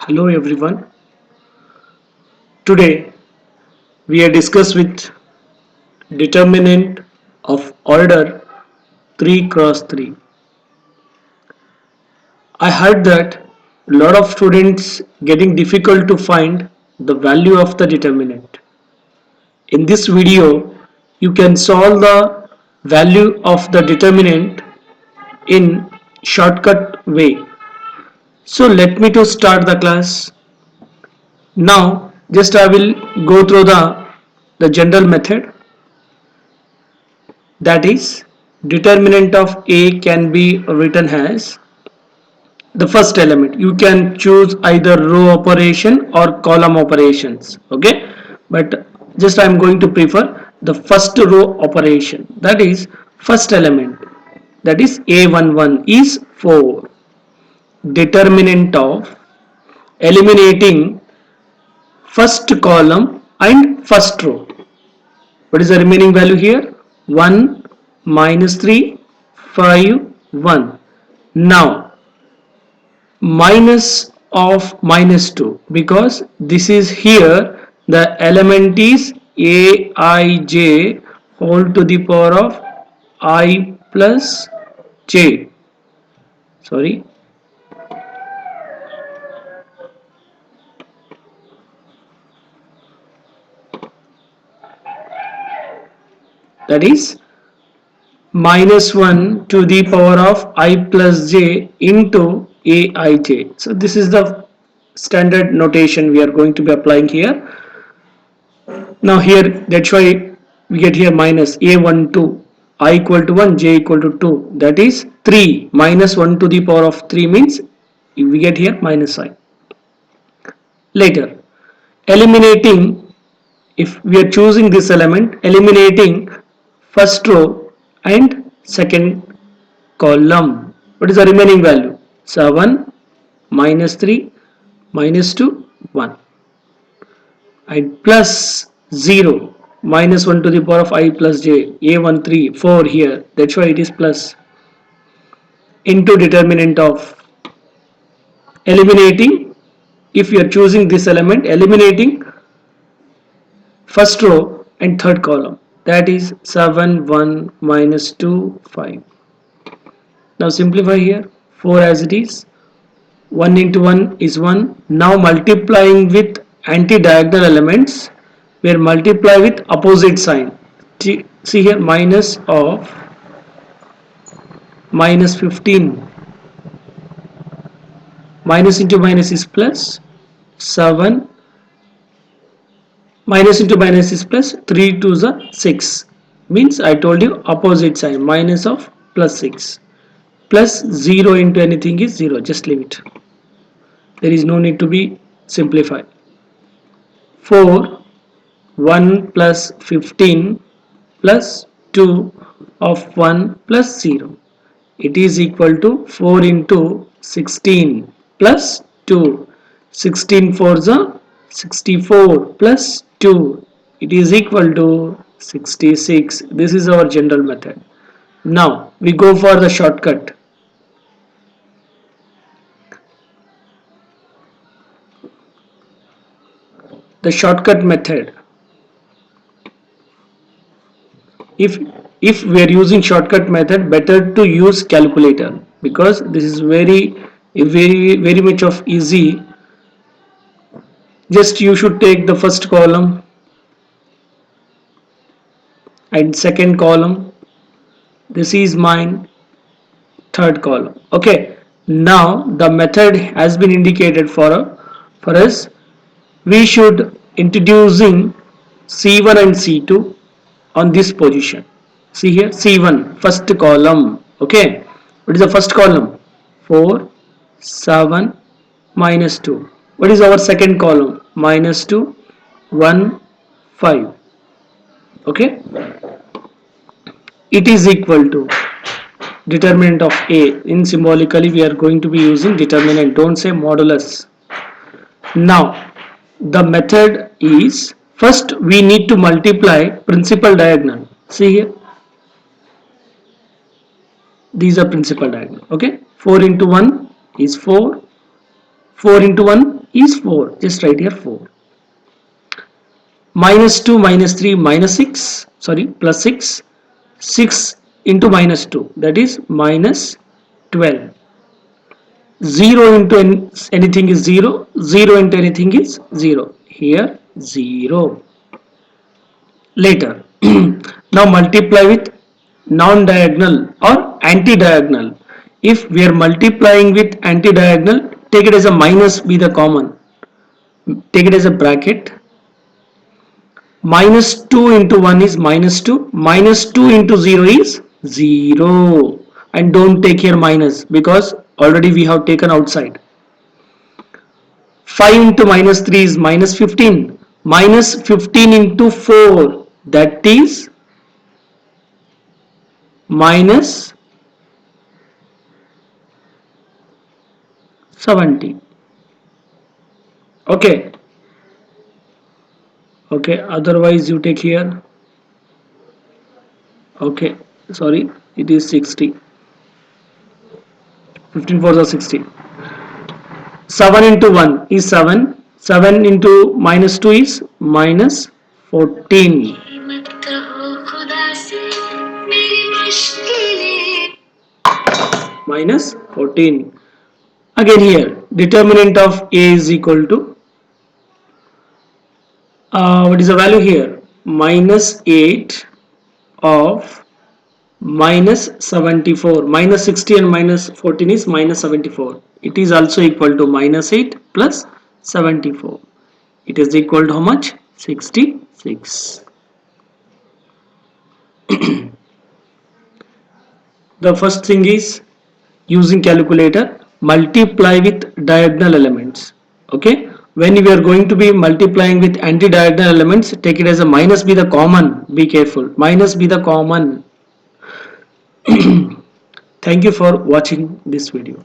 Hello everyone. Today we are discuss with determinant of order 3 cross 3. I heard that a lot of students getting difficult to find the value of the determinant. In this video you can solve the value of the determinant in shortcut way. So let me to start the class. Now just I will go through the general method. That is, determinant of A can be written as the first element. You can choose either row operation or column operations. Okay, but just I am going to prefer the first row operation. That is first element. That is A11 is 4. Determinant of eliminating first column and first row. What is the remaining value here? 1 minus 3 5 1. Now minus of minus 2, because this is here the element is aij whole to the power of I plus j. Sorry, that is minus 1 to the power of I plus j into aij. So this is the standard notation we are going to be applying here. Now here, that's why we get here minus a12 I equal to 1 j equal to 2, that is 3 minus 1 to the power of 3 means we get here minus I. Later, eliminating, if we are choosing this element, eliminating first row and second column, what is the remaining value? 7 minus 3 minus 2 1, and plus 0 minus 1 to the power of I plus j, a13 4 here, that's why it is plus, into determinant of eliminating, if you are choosing this element, eliminating first row and third column, that is 7 1 minus 2 5. Now simplify here, 4 as it is, 1 into 1 is 1. Now multiplying with anti-diagonal elements, we are multiply with opposite sign. See here, minus of minus 15, minus into minus is plus, 7 minus into minus is plus, 3 to the 6, means I told you opposite sign, minus of plus 6, plus 0 into anything is 0, just leave it, there is no need to be simplified. 4 1 plus 15 plus 2 of 1 plus 0, it is equal to 4 into 16 plus 2, 16 for the 64 plus 2, it is equal to 66. This is our general method. Now we go for the shortcut. The shortcut method, if we are using shortcut method, better to use calculator, because this is very much of easy. Just you should take the first column and second column, this is mine third column. Okay, now the method has been indicated for us. We should introducing C1 and C2 on this position. See here, C1 first column. Okay, what is the first column? 4 7 minus 2. What is our second column? Minus 2 1 5. Okay, it is equal to determinant of A. In symbolically we are going to be using determinant, don't say modulus. Now the method is, first we need to multiply principal diagonal. See here, these are principal diagonal. Okay, 4 into 1 is 4, 4 into 1 is 4. Just write here 4. Minus 2, minus 3, minus 6. Sorry, plus 6. 6 into minus 2, that is minus 12. 0 into anything is 0. 0 into anything is 0. Here 0. Later. Now multiply with non-diagonal or anti-diagonal. If we are multiplying with anti-diagonal, take it as a minus, be the common. Take it as a bracket. Minus 2 into 1 is minus 2. Minus 2 into 0 is 0. And don't take here minus because already we have taken outside. 5 into minus 3 is minus 15. Minus 15 into 4, that is minus 70. Okay. Okay, otherwise you take here. Okay, sorry, it is 60. 15 4s are 60. 7 into 1 is 7. 7 into minus 2 is minus 14. Minus 14. Again here, determinant of A is equal to, what is the value here? Minus 8 of minus 74. Minus 60 and minus 14 is minus 74. It is also equal to minus 8 plus 74. It is equal to how much? 66. The first thing is, using calculator, multiply with diagonal elements. Okay, when you are going to be multiplying with anti-diagonal elements, take it as a minus, be the common. Be careful, minus be the common. Thank you for watching this video.